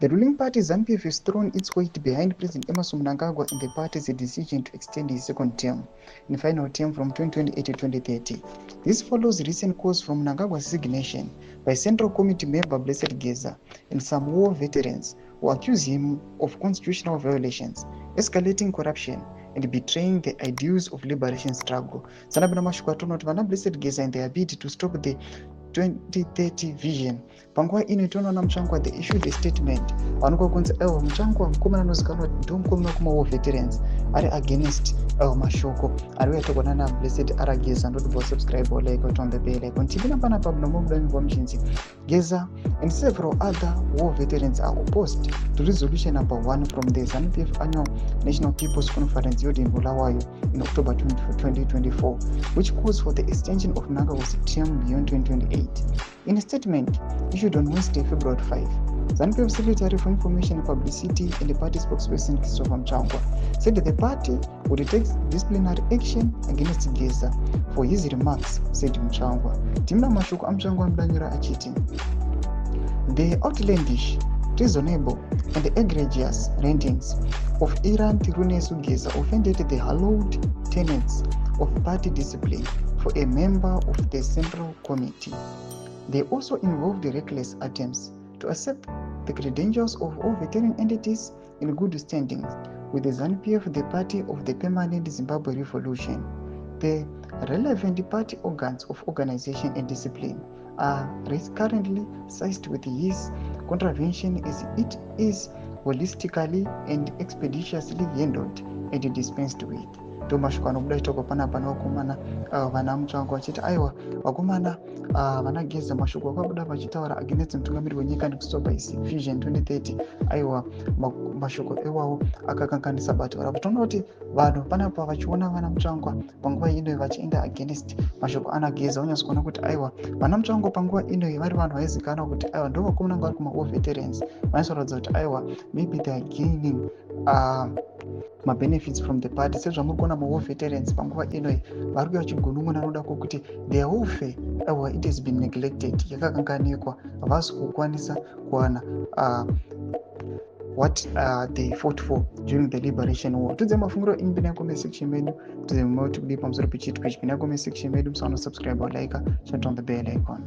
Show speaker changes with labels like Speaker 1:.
Speaker 1: The ruling party ZANU-PF has thrown its weight behind President Emmerson Mnangagwa in the party's decision to extend his second term in final term from 2028 to 2030. This follows recent calls from Mnangagwa's resignation by Central Committee member Blessed Geza and some war veterans who accuse him of constitutional violations, escalating corruption, and betraying the ideals of liberation struggle. Sanabina Mashkwatono kuti vana Blessed Geza in their bid to stop the 2030 vision. Panguva ino tinoona Mutsvangwa they issued a statement vanokwa kunzi Mutsvangwa mukomana anozikanwa kuti ndomukomana kumawo veterans ari against mashoko ari uyatokonana na Blessed ara Geza ndoti subscribe or like or on the bell icon tipina pana pabno mobudani kwa mchinzi Geza and several other war veterans are opposed to resolution number 1 from the ZANU-PF annual National People's Conference held in Bulawayo in October 2024, which calls for the extension of Mnangagwa's term beyond 2028. In a statement issued on Wednesday, February 5, ZANU-PF Secretary for Information and Publicity and the party spokesperson Christopher Mutsvangwa said that the party would take disciplinary action against Geza for his remarks, said Mutsvangwa. Timna mashoko aMutsvangwa mudanyira achiti, the outlandish, reasonable, and egregious rendings of Iran Tirunesu Geza offended the hallowed tenets of party discipline for a member of the Central Committee. They also involved reckless attempts to accept the credentials of all veteran entities in good standing with the ZANU-PF, the party of the Permanent Zimbabwe Revolution. The relevant party organs of organization and discipline are currently seized with his contravention as it is holistically and expeditiously handled and dispensed with. Tomashukwa nokuda itoko panapa nokumana vana Mutsvangwa vachiti aiwa vakomana vana Geza mashoko akabuda vachitaura against mutungamiri wenyika nekustopa isi vision 2030 aiwa mashoko iwawo akakanganisa bato rapo. Tinoona kuti vanhu panapa vachiona vana Mutsvangwa panguva ino vachienda against mashoko ana Geza vanyatsokuona kuti aiwa vana Mutsvangwa panguva ino vari vanhu vaizikanwa kuti aiwa ndo vakomana vari kuma veterans vanatsoratidza kuti aiwa maybe they are gaining benefits from the party. Sezvamuri kuona ma war veterans panguva ino vari kuya vachigunun'una noda kwokuti their welfare it has been neglected, yakakanganikwa, havasi kukwanisa kuwana what they fought for during the liberation war. Tudze mafunguro inipina comment section medu, tudze mauti kudi pamusoro pechitwi pechipina comment section medu, musano subscribe or like, chat on the bell icon.